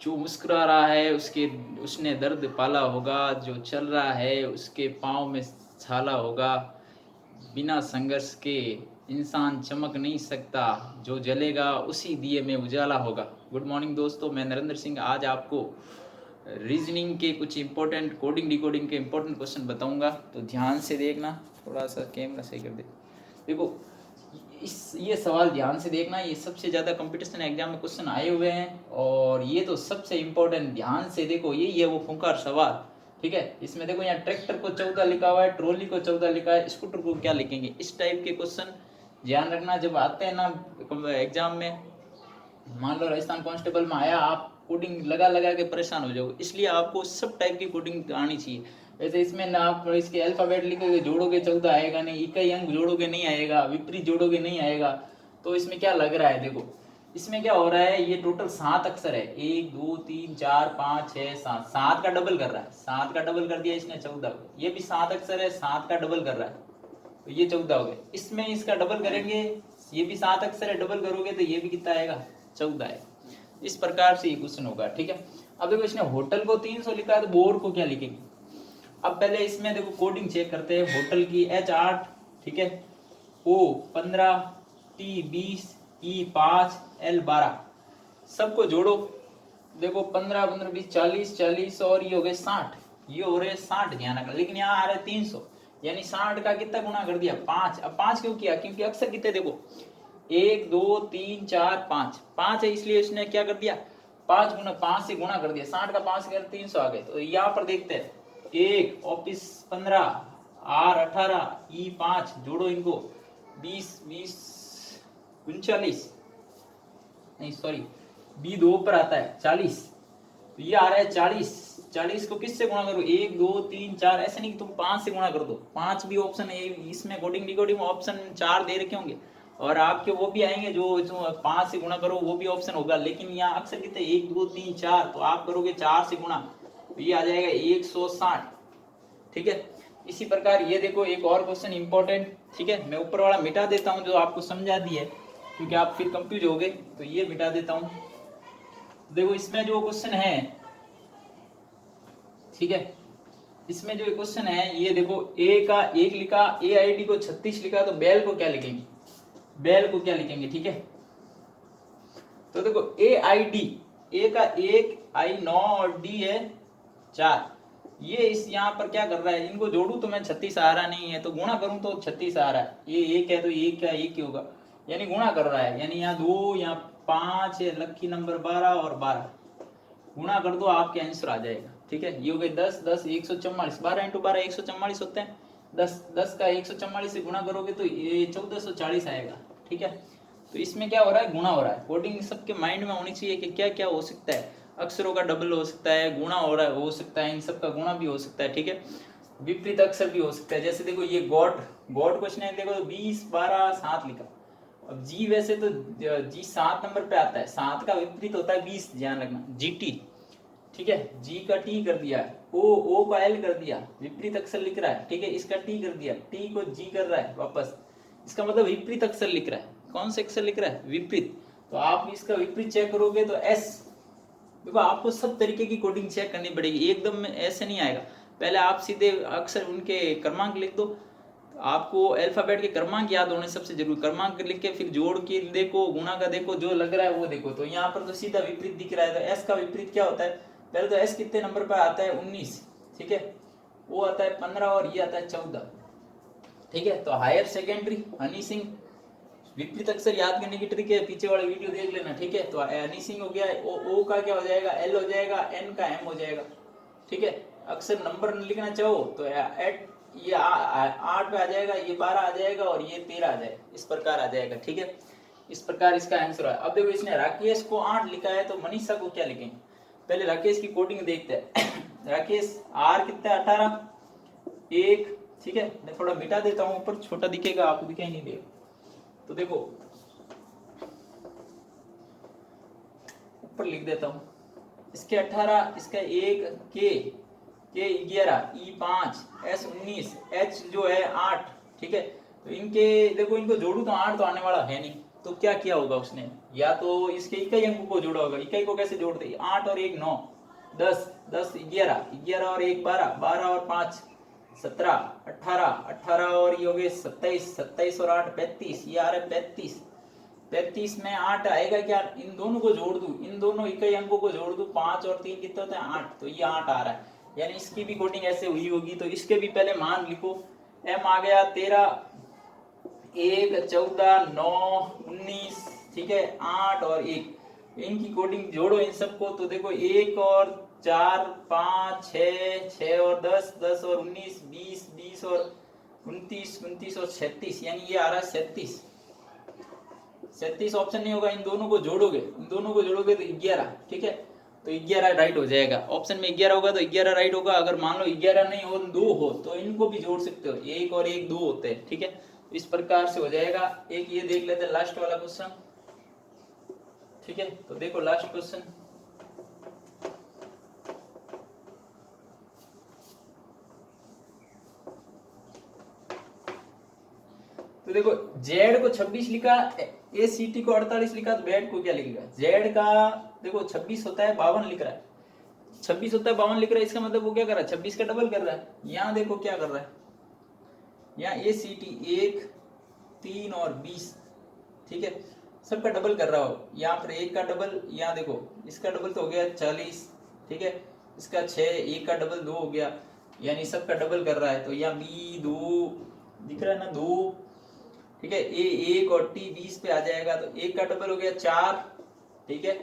जो मुस्कुरा रहा है उसने दर्द पाला होगा, जो चल रहा है उसके पाँव में छाला होगा। बिना संघर्ष के इंसान चमक नहीं सकता, जो जलेगा उसी दिए में उजाला होगा। गुड मॉर्निंग दोस्तों, मैं नरेंद्र सिंह आज आपको रीजनिंग के कुछ इंपॉर्टेंट कोडिंग डिकोडिंग के इंपॉर्टेंट क्वेश्चन बताऊंगा, तो ध्यान से देखना। थोड़ा सा कैमरा सही कर दे। देखो ये सवाल ध्यान से देखना, ये सबसे ज़्यादा कंपटीशन एग्जाम में क्वेश्चन आए हुए हैं और ये तो सबसे इम्पोर्टेंट, ध्यान से देखो। यही है वो खूंखार सवाल, ठीक है। इसमें देखो यहाँ ट्रैक्टर को 14 लिखा हुआ है, ट्रॉली को 14 लिखा है, स्कूटर को क्या लिखेंगे। इस टाइप के क्वेश्चन ध्यान रखना जब आते हैं ना एग्जाम में। मान लो राजस्थान कांस्टेबल में आया, आप कोडिंग लगा लगा के परेशान हो जाओगे, इसलिए आपको सब टाइप की कोडिंग आनी चाहिए। वैसे इसमें ना आप इसके अल्फाबेट लिखोगे, जोड़ोगे 14 आएगा नहीं, इकाई अंक जोड़ोगे नहीं आएगा, विपरीत जोड़ोगे नहीं आएगा। तो इसमें क्या लग रहा है, देखो इसमें क्या हो रहा है, ये टोटल 7 अक्षर है, 1 2 3 4 5 6 7, 7 का डबल कर रहा है, 7 का डबल कर दिया इसने 14 को। ये भी 7 अक्षर है, 7 का डबल कर रहा है, तो ये 14 हो गए। इसमें इसका डबल करेंगे, ये भी 7 अक्षर है, डबल करोगे तो ये भी कितना आएगा, 14 है। इस प्रकार से ये क्वेश्चन होगा, ठीक है। अब देखो इसने होटल को 300 लिखा है, तो बोर को क्या लिखेंगे। अब पहले इसमें देखो कोडिंग चेक करते हैं। होटल की H8, ठीक है, O15, T20, E5, L12, सबको जोड़ो। देखो 15 15 20 40 40 और ये हो गए 60, ये हो रहे 60 ध्यान रखना। लेकिन यहाँ आ रहा है 300, यानी 60 का कितना गुना कर दिया, 5। अब 5 क्यों किया, क्योंकि अक्सर कितने देखो 1 2 3 4 5, 5 है, इसलिए इसने क्या कर दिया 5 गुना 5 से गुणा कर दिया। 60 का 5 कर 300 आ गए। तो यहाँ पर देखते हैं, 1 ऑफिस 15, R 18, E 5, जोड़ो इनको 20 20 39, नहीं सॉरी बी 2 पर आता है 40, तो ये आ रहा है 40। 40 को किससे गुणा करो, 1 2 3 4, ऐसे नहीं कि तुम 5 से गुणा कर दो, 5 भी ऑप्शन है इसमें। कोडिंग डिकोडिंग ऑप्शन 4 दे रखे होंगे और आपके वो भी आएंगे जो 5 से गुणा करो, वो भी ऑप्शन होगा। लेकिन यहाँ अक्सर कितने 1 2 3 4, तो आप करोगे 4 से गुणा, तो ये आ जाएगा 160, ठीक है। इसी प्रकार ये देखो एक और क्वेश्चन इंपॉर्टेंट, ठीक है, मैं ऊपर वाला मिटा देता हूँ जो आपको समझा दी है, क्योंकि आप फिर कंफ्यूज हो गए, तो ये मिटा देता हूँ। देखो इसमें जो क्वेश्चन है, ठीक है, इसमें जो क्वेश्चन है ये देखो, ए का 1 लिखा, AID को 36 लिखा, तो बेल को क्या लिखेंगे, बेल को क्या लिखेंगे, ठीक है। तो देखो AID, ए का 1, I 9 और D है 4, ये इस यहाँ पर क्या कर रहा है, इनको जोड़ू तो मैं 36 आ रहा नहीं है, तो गुणा करूं तो 36 आ रहा है। ये 1 है तो ये क्या 1 ही होगा, यानी गुणा कर रहा है, यानी यहाँ 2 यहाँ 5 है, लकी नंबर 12 और 12, गुणा कर दो आपके आंसर आ जाएगा, ठीक है। ये हो गए 10 10 144, 12 × 12 144 होते हैं। 10 10 का 144 से गुणा करोगे तो ये 1440 आएगा, ठीक है। तो इसमें क्या हो रहा है, गुणा हो रहा है। कोडिंग सबके माइंड में होनी चाहिए कि क्या क्या हो सकता है, अक्षरों का डबल हो सकता है, गुणा हो रहा है हो सकता है, इन सब का गुणा भी हो सकता है, ठीक है। विपरीत अक्षर भी हो सकता है, जैसे देखो ये गॉड, गॉड क्वेश्चन है, देखो 20 12 7 लिखा। अब जी वैसे तो जी 7 नंबर पे आता है, 7 का विपरीत होता है 20, ध्यान रखना, GT, ठीक है। जी का T कर दिया, O का L कर दिया, विपरीत अक्षर लिख रहा है, ठीक है। इसका T कर दिया, T को G कर रहा है वापस, इसका मतलब विपरीत अक्षर लिख रहा है। कौन से अक्षर लिख रहा है, विपरीत। तो आप इसका विपरीत चेक करोगे तो S। देखो आपको सब तरीके की कोडिंग चेक करनी पड़ेगी, एकदम में ऐसे नहीं आएगा। पहले आप सीधे अक्षर उनके क्रमांक लिख दो, आपको अल्फाबेट के क्रमांक याद होने सबसे जरूरी। क्रमांक लिख के फिर जोड़ के देखो, गुणा का देखो, जो लग रहा है वो देखो। तो यहाँ पर तो सीधा विपरीत दिख रहा है, तो एस का विपरीत क्या होता है, पहले तो एस कितने नंबर पर आता है 19, ठीक है, वो आता है 15 और ये आता है 14, ठीक है। तो हायर सेकेंडरी हनी सिंह, विपरीत अक्षर याद करने की ट्रिक है, पीछे वाला वीडियो देख लेना, ठीक है। तो हनी सिंह हो गया, ओ का क्या हो जाएगा, एल हो जाएगा, एन का एम हो जाएगा, ठीक है। अक्षर नंबर लिखना चाहो तो एट, ये 8 पे आ जाएगा, ये 12 आ जाएगा और ये 13 आ जाएगा, इस प्रकार आ जाएगा, ठीक है। इस प्रकार इसका आंसर है। अब देखो इसने राकेश को 8 लिखा है, तो मनीषा को क्या लिखेंगे। पहले राकेश की कोडिंग देखते हैं। राकेश आर कितना है 18 1, ठीक है। मैं थोड़ा मिटा देता हूँ, ऊपर छोटा दिखेगा, आपको दिखाई नहीं देगा। तो देखो ऊपर लिख देता हूँ, इसके 18, इसका 1, के 11, ई 5, एस 19, एच जो है 8, ठीक है। तो इनके देखो, इनको जोड़ू तो 8 तो आने वाला है नहीं, तो क्या किया होगा उसने, या तो इसके इकाई अंकों को जोड़ा होगा। इकाई को कैसे जोड़ते हैं, 8 और 1 9, 10 10 11, 11 और 1 12, 12 और 5 17, 18, 18 और ये हो गए 27, 27 और 8 35, ये आ रहा है 35, 35 में 8 आएगा क्या, इन दोनों को जोड़ दूं, इन दोनों इकाई अंकों को जोड़ दूं, 5 और 3 कितना होता है 8, तो ये 8 आ रहा है, यानी इसकी भी कोडिंग ऐसे हुई होगी। तो इसके भी पहले मान लिखो, m आ गया 13, 1 14 9 19, ठीक है 8 और 1, इनकी कोडिंग जोड़ो इन सबको, तो देखो 1 और 4 5 6 6 और 10 10 और 19 20 20 और 29 29 और 36, यानी ये आ रहा है 37, 37 ऑप्शन नहीं होगा, इन दोनों को जोड़ोगे, इन दोनों को जोड़ोगे तो 11, ठीक है, तो 11 राइट हो जाएगा। ऑप्शन में 11 होगा तो 11 राइट होगा। अगर मान लो 11 नहीं हो 2 हो तो इनको भी जोड़ सकते हो, 1 और 1 2 होते हैं, ठीक है, तो इस प्रकार से हो जाएगा। एक ये देख लेते हैं लास्ट वाला क्वेश्चन, ठीक है, तो देखो लास्ट क्वेश्चन, तो देखो जेड को 26 लिखा, ए सी टी को 48 लिखा, तो बेड को क्या लिखेगा, जेड का देखो 26 होता है 52 लिख रहा है, 26 होता है 52 लिख रहा है, इसका मतलब वो क्या कर रहा है 26 का डबल कर रहा है। यहाँ देखो क्या कर रहा है, यहाँ ए सी टी 1 3 और 20, ठीक है, सबका डबल कर रहा हो, यहाँ पर 1 का डबल, यहाँ देखो इसका डबल तो हो गया 40, ठीक है, इसका 6, 1 का डबल 2 हो गया, यानी सबका डबल कर रहा है, तो यहाँ बी 2 दिख रहा है ना 2, ठीक है, ए 1 और टी 20 पे आ जाएगा, तो 1 का डबल हो गया 4, ठीक है,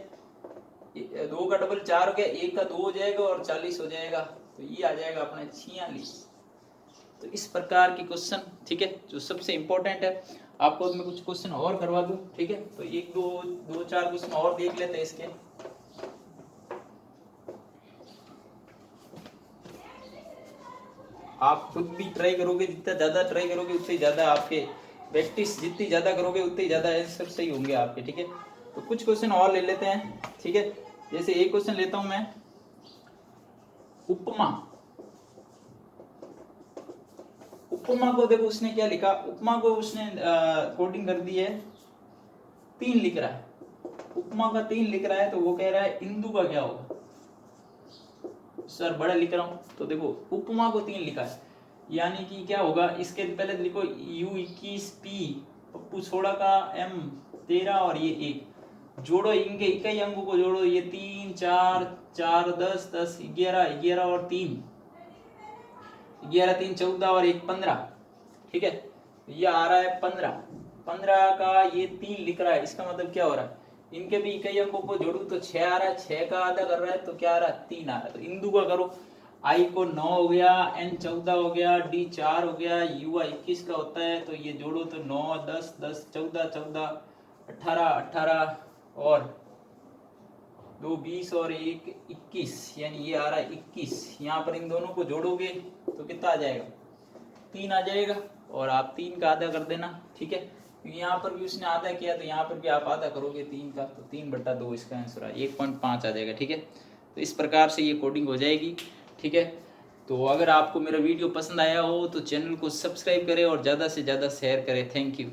2 का डबल 4 हो गया, 1 का 2 हो जाएगा और 40 हो जाएगा, तो ये आ जाएगा अपने 46। तो इस प्रकार के क्वेश्चन, ठीक है, जो सबसे इंपॉर्टेंट है, आपको मैं कुछ क्वेश्चन और करवा दूं, ठीक है, तो 1 2 4 क्वेश्चन और देख लेते हैं इसके। आप खुद भी ट्राई करोगे, जितना ज्यादा ट्राई करोगे उतनी ज्यादा आपके प्रैक्टिस, जितनी ज्यादा करोगे उतनी ज्यादा आंसर सही होंगे आपके, ठीक है। तो कुछ क्वेश्चन और ले लेते हैं, ठीक है, जैसे एक क्वेश्चन लेता हूं मैं, उपमा, उपमा को देखो उसने क्या लिखा, उपमा को उसने कोडिंग कर दी है 3 लिख रहा है, उपमा का 3 लिख रहा है, तो वो कह रहा है इंदु का क्या होगा, सर बड़ा लिख रहा हूं, तो देखो उपमा को 3 लिखा है, यानी कि क्या होगा, इसके पहले लिखो U21 P, पप्पू छोड़ा का M 13 और ये 1, जोड़ो इनके इकाई अंकों को जोड़ो, ये 3 4 4 10 10 11 11 और 3 11 3 14 और 1 15, ठीक है, ये आ रहा है 15, 15 का ये 3 लिख रहा है, इसका मतलब क्या हो रहा है, इनके भी इकाई अंकों को जोड़ू तो 6 आ रहा है, 6 का आधा कर रहा है तो क्या आ रहा है 3 आ रहा है, तो इंदु का करो, आई को 9 हो गया, एन 14 हो गया, डी 4 हो गया, युवा 21 का होता है, तो ये जोड़ो तो 9 10 10 14 14 18 18 और 2 20 और 1 21, यानी ये आ रहा है 21, यहाँ पर इन दोनों को जोड़ोगे तो कितना आ जाएगा 3 आ जाएगा, और आप 3 का आधा कर देना, ठीक है, यहाँ पर भी उसने आधा किया तो यहाँ पर भी आप आधा करोगे 3 का, तो 3/2 इसका आंसर है, 1.5 आ जाएगा, ठीक है। तो इस प्रकार से ये कोडिंग हो जाएगी, ठीक है। तो अगर आपको मेरा वीडियो पसंद आया हो तो चैनल को सब्सक्राइब करें और ज़्यादा से ज़्यादा शेयर करें। Thank you.